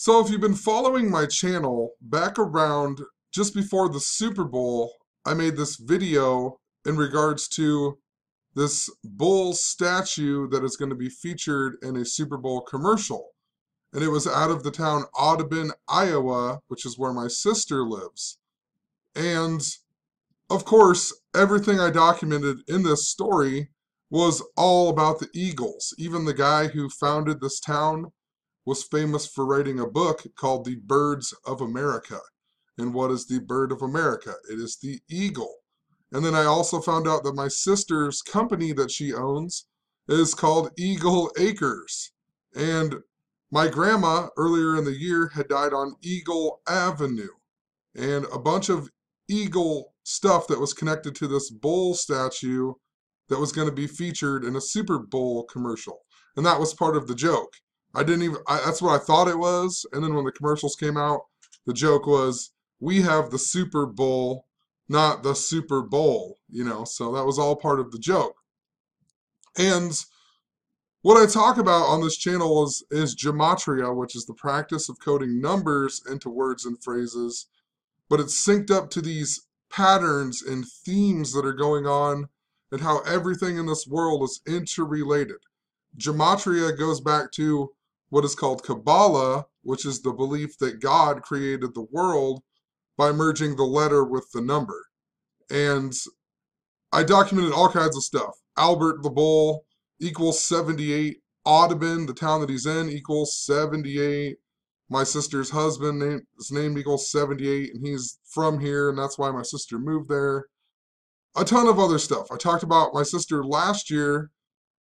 So if you've been following my channel, back around just before the Super Bowl, I made this video in regards to this bull statue that is going to be featured in a Super Bowl commercial. And it was out of the town Audubon, Iowa, which is where my sister lives. And of course, everything I documented in this story was all about the Eagles. Even the guy who founded this town was famous for writing a book called The Birds of America. And what is the bird of America? It is the eagle. And then I also found out that my sister's company that she owns is called Eagle Acres. And my grandma earlier in the year had died on Eagle Avenue. And a bunch of eagle stuff that was connected to this bull statue that was going to be featured in a Super Bowl commercial. And that was part of the joke. That's what I thought it was. And then when the commercials came out, the joke was, we have the Super Bowl, not the Super Bowl, so that was all part of the joke. And what I talk about on this channel is gematria, which is the practice of coding numbers into words and phrases, but it's synced up to these patterns and themes that are going on and how everything in this world is interrelated. Gematria goes back to what is called Kabbalah, which is the belief that God created the world by merging the letter with the number. And I documented all kinds of stuff. Albert the Bull equals 78. Audubon, the town that he's in, equals 78. My sister's husband, his name equals 78, and he's from here, and that's why my sister moved there. A ton of other stuff. I talked about my sister last year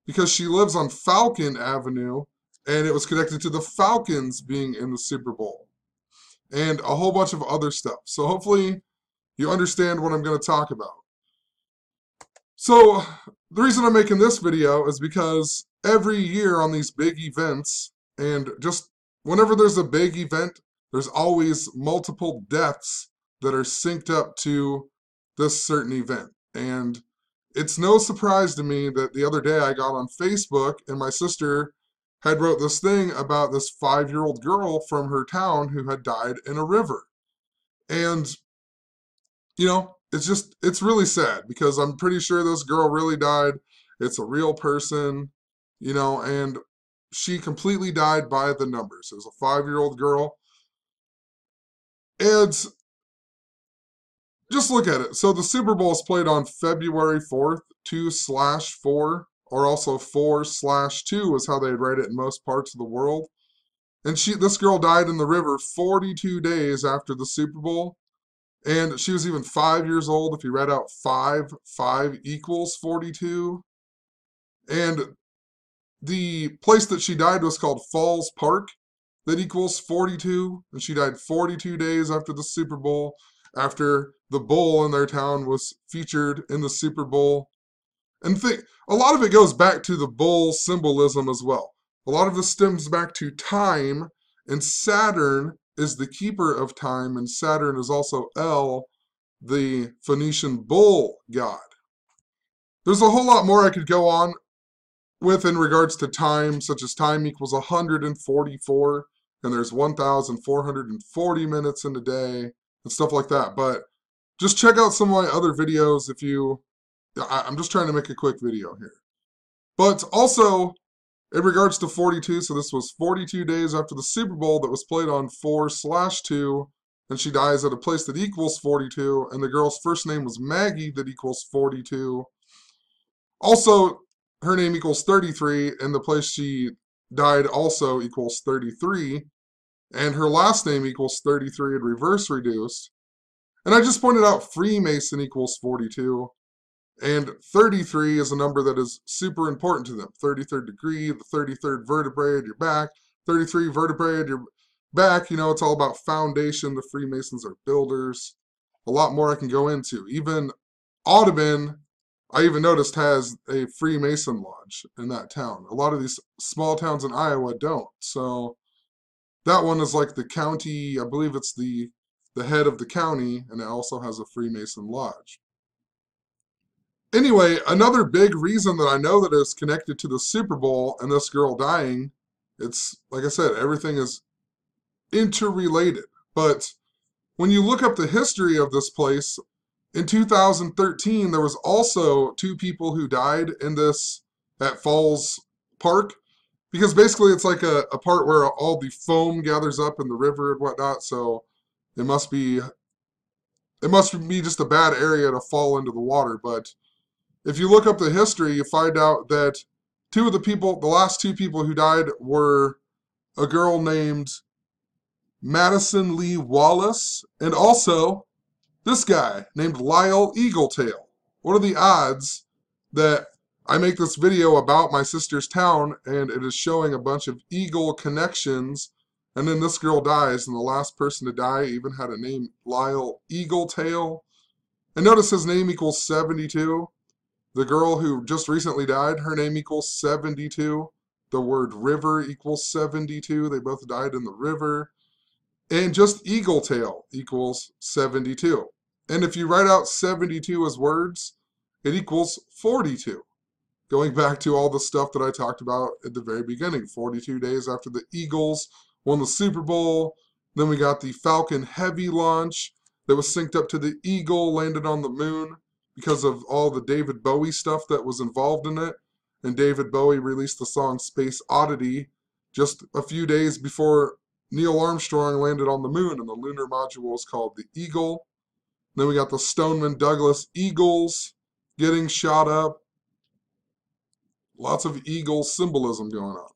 because she lives on Falcon Avenue, and it was connected to the Falcons being in the Super Bowl. And a whole bunch of other stuff. So hopefully you understand what I'm going to talk about. So the reason I'm making this video is because every year on these big events, and just whenever there's a big event, there's always multiple deaths that are synced up to this certain event. And it's no surprise to me that the other day I got on Facebook and my sister had wrote this thing about this 5-year-old girl from her town who had died in a river. And, it's really sad because I'm pretty sure this girl really died. It's a real person, and she completely died by the numbers. It was a 5-year-old girl. And just look at it. So the Super Bowl is played on February 4th, 2/4, or also 4/2 is how they'd write it in most parts of the world. And this girl died in the river 42 days after the Super Bowl. And she was even 5 years old. If you read out 5 equals 42. And the place that she died was called Falls Park. That equals 42. And she died 42 days after the Super Bowl, after the bull in their town was featured in the Super Bowl. And a lot of it goes back to the bull symbolism as well. A lot of this stems back to time, and Saturn is the keeper of time, and Saturn is also El, the Phoenician bull god. There's a whole lot more I could go on with in regards to time, such as time equals 144, and there's 1,440 minutes in a day, and stuff like that. But just check out some of my other videos if you... I'm just trying to make a quick video here. But also, in regards to 42, so this was 42 days after the Super Bowl that was played on 4/2, and she dies at a place that equals 42, and the girl's first name was Maggie that equals 42. Also, her name equals 33, and the place she died also equals 33, and her last name equals 33 in reverse reduced. And I just pointed out Freemason equals 42. And 33 is a number that is super important to them. 33rd degree, the 33rd vertebrae at your back, 33 vertebrae at your back. It's all about foundation. The Freemasons are builders. A lot more I can go into. Even Audubon, I even noticed, has a Freemason lodge in that town. A lot of these small towns in Iowa don't. So that one is like the county, I believe it's the head of the county, and it also has a Freemason lodge. Anyway, another big reason that I know that is connected to the Super Bowl and this girl dying, it's, like I said, everything is interrelated. But when you look up the history of this place, in 2013, there was also two people who died in this at Falls Park. Because basically it's like a part where all the foam gathers up in the river and whatnot, so it must be just a bad area to fall into the water. But if you look up the history, you find out that the last two people who died were a girl named Madison Lee Wallace and also this guy named Lyle Eagletail. What are the odds that I make this video about my sister's town and it is showing a bunch of eagle connections, and then this girl dies and the last person to die even had a name, Lyle Eagletail? And notice his name equals 72. The girl who just recently died, her name equals 72. The word river equals 72. They both died in the river. And just Eagletail equals 72. And if you write out 72 as words, it equals 42. Going back to all the stuff that I talked about at the very beginning, 42 days after the Eagles won the Super Bowl. Then we got the Falcon Heavy launch that was synced up to the Eagle, landed on the moon because of all the David Bowie stuff that was involved in it. And David Bowie released the song Space Oddity just a few days before Neil Armstrong landed on the moon, and the lunar module was called the Eagle. Then we got the Stoneman Douglas Eagles getting shot up. Lots of eagle symbolism going on.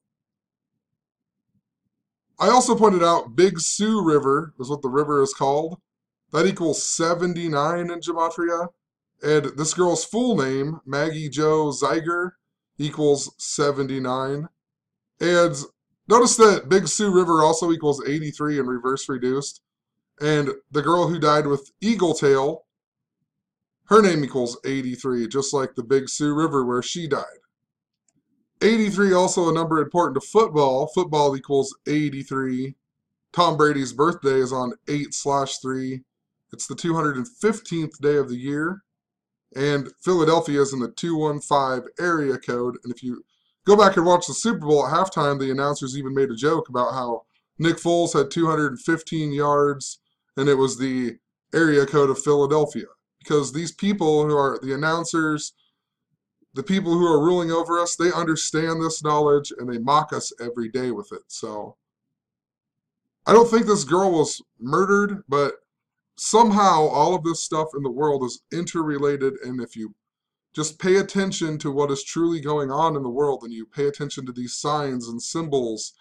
I also pointed out Big Sioux River is what the river is called. That equals 79 in gematria. And this girl's full name, Maggie Zaiger, equals 79. And notice that Big Sioux River also equals 83 in reverse reduced. And the girl who died with Eagletail, her name equals 83, just like the Big Sioux River where she died. 83 also a number important to football. Football equals 83. Tom Brady's birthday is on 8/3. It's the 215th day of the year. And Philadelphia is in the 215 area code. And if you go back and watch the Super Bowl at halftime, the announcers even made a joke about how Nick Foles had 215 yards and it was the area code of Philadelphia. Because these people who are the announcers, the people who are ruling over us, they understand this knowledge and they mock us every day with it. So I don't think this girl was murdered, but somehow all of this stuff in the world is interrelated, and if you just pay attention to what is truly going on in the world and you pay attention to these signs and symbols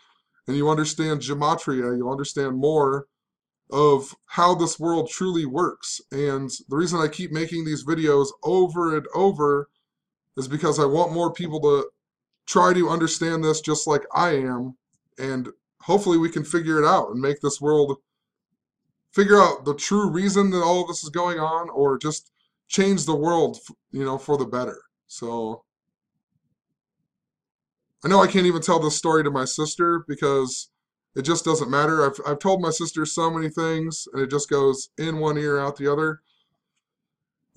and you understand gematria, you'll understand more of how this world truly works. And the reason I keep making these videos over and over is because I want more people to try to understand this just like I am, and hopefully we can figure it out and make this world, figure out the true reason that all of this is going on, or just change the world, for the better. So I know I can't even tell this story to my sister because it just doesn't matter. I've told my sister so many things and it just goes in one ear out the other.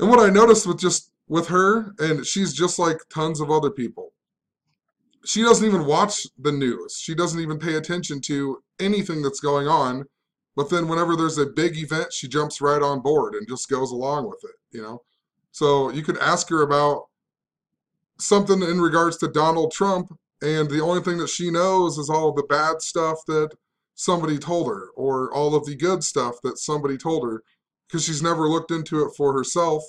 And what I noticed with her, and she's just like tons of other people, she doesn't even watch the news. She doesn't even pay attention to anything that's going on. But then whenever there's a big event, she jumps right on board and just goes along with it, So you could ask her about something in regards to Donald Trump, and the only thing that she knows is all of the bad stuff that somebody told her, or all of the good stuff that somebody told her, because she's never looked into it for herself,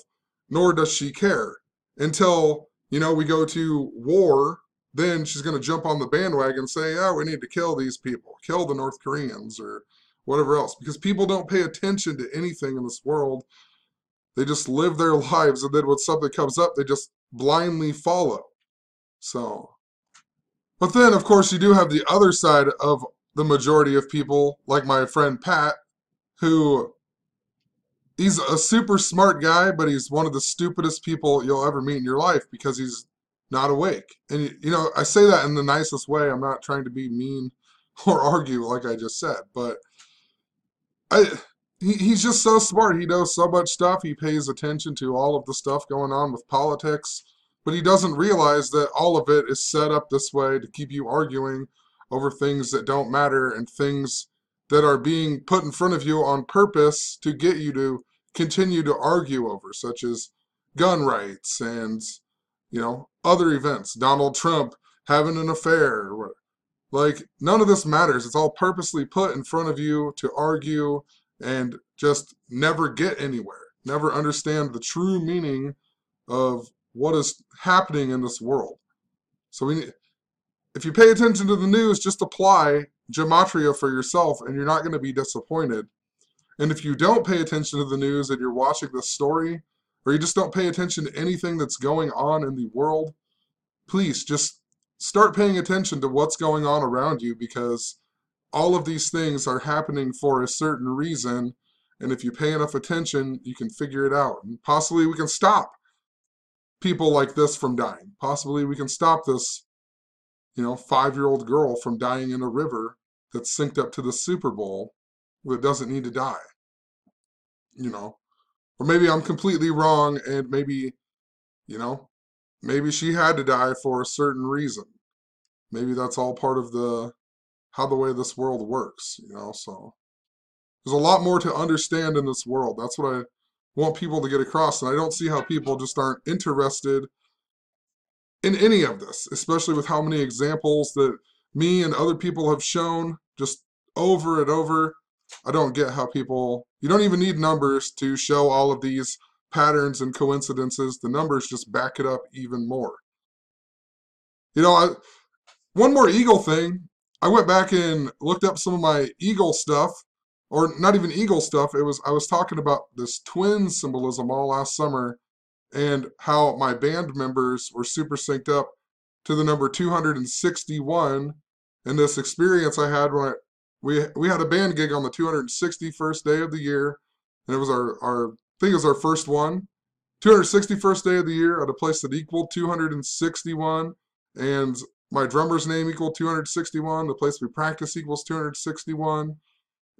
nor does she care. Until, we go to war, then she's going to jump on the bandwagon and say, we need to kill these people, kill the North Koreans, or whatever else. Because people don't pay attention to anything in this world. They just live their lives, and then when something comes up, they just blindly follow. So, but then, of course, you do have the other side of the majority of people, like my friend Pat, who, he's a super smart guy, but he's one of the stupidest people you'll ever meet in your life because he's not awake. And, I say that in the nicest way. I'm not trying to be mean or argue like I just said, but he's just so smart. He knows so much stuff. He pays attention to all of the stuff going on with politics, but he doesn't realize that all of it is set up this way to keep you arguing over things that don't matter and things that are being put in front of you on purpose to get you to continue to argue over, such as gun rights and, other events. Donald Trump having an affair. Like, none of this matters. It's all purposely put in front of you to argue and just never get anywhere. Never understand the true meaning of what is happening in this world. So if you pay attention to the news, just apply gematria for yourself and you're not going to be disappointed. And if you don't pay attention to the news and you're watching this story, or you just don't pay attention to anything that's going on in the world, please just start paying attention to what's going on around you, because all of these things are happening for a certain reason. And if you pay enough attention, you can figure it out. And possibly we can stop people like this from dying. Possibly we can stop this, 5-year-old girl from dying in a river that's synced up to the Super Bowl that doesn't need to die. Or maybe I'm completely wrong, and maybe, maybe she had to die for a certain reason. Maybe that's all part of the way this world works, so there's a lot more to understand in this world. That's what I want people to get across, and I don't see how people just aren't interested in any of this, especially with how many examples that me and other people have shown just over and over. I don't get how you don't even need numbers to show all of these patterns and coincidences. The numbers just back it up even more. One more eagle thing. I went back and looked up some of my eagle stuff, or not even eagle stuff. I was talking about this twin symbolism all last summer, and how my band members were super synced up to the number 261, and this experience I had when we had a band gig on the 261st day of the year, and it was I think it was our first one. 261st day of the year at a place that equaled 261, and my drummer's name equaled 261. The place we practice equals 261.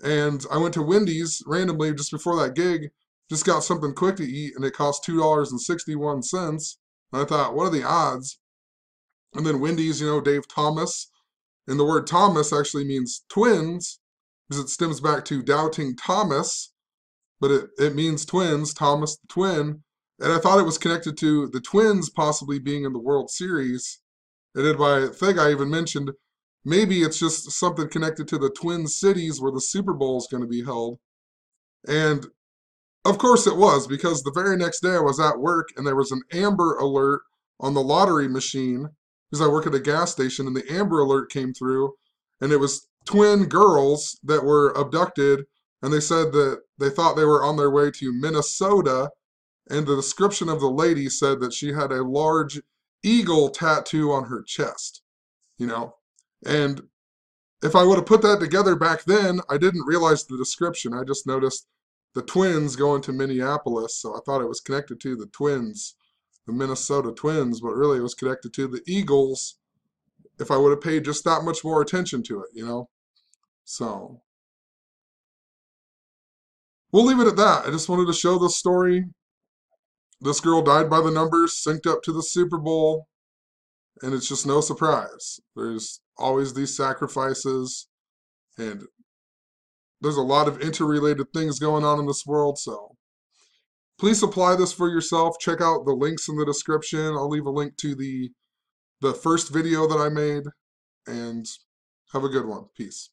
And I went to Wendy's randomly just before that gig, just got something quick to eat, and it cost $2.61. And I thought, what are the odds? And then Wendy's, Dave Thomas. And the word Thomas actually means twins, because it stems back to doubting Thomas, but it means twins, Thomas the twin. And I thought it was connected to the Twins possibly being in the World Series. And then I think I even mentioned maybe it's just something connected to the Twin Cities where the Super Bowl is going to be held. And of course it was, because the very next day I was at work and there was an Amber Alert on the lottery machine, because I work at a gas station, and the Amber Alert came through, and it was twin girls that were abducted, and they said that they thought they were on their way to Minnesota, and the description of the lady said that she had a large eagle tattoo on her chest, and if I would have put that together back then, I didn't realize the description. I just noticed the Twins going to Minneapolis, so I thought it was connected to the Twins, the Minnesota Twins, but really it was connected to the Eagles if I would have paid just that much more attention to it, So, we'll leave it at that. I just wanted to show this story. This girl died by the numbers, synced up to the Super Bowl, and it's just no surprise. There's always these sacrifices, and there's a lot of interrelated things going on in this world, so please apply this for yourself. Check out the links in the description. I'll leave a link to the first video that I made, and have a good one. Peace.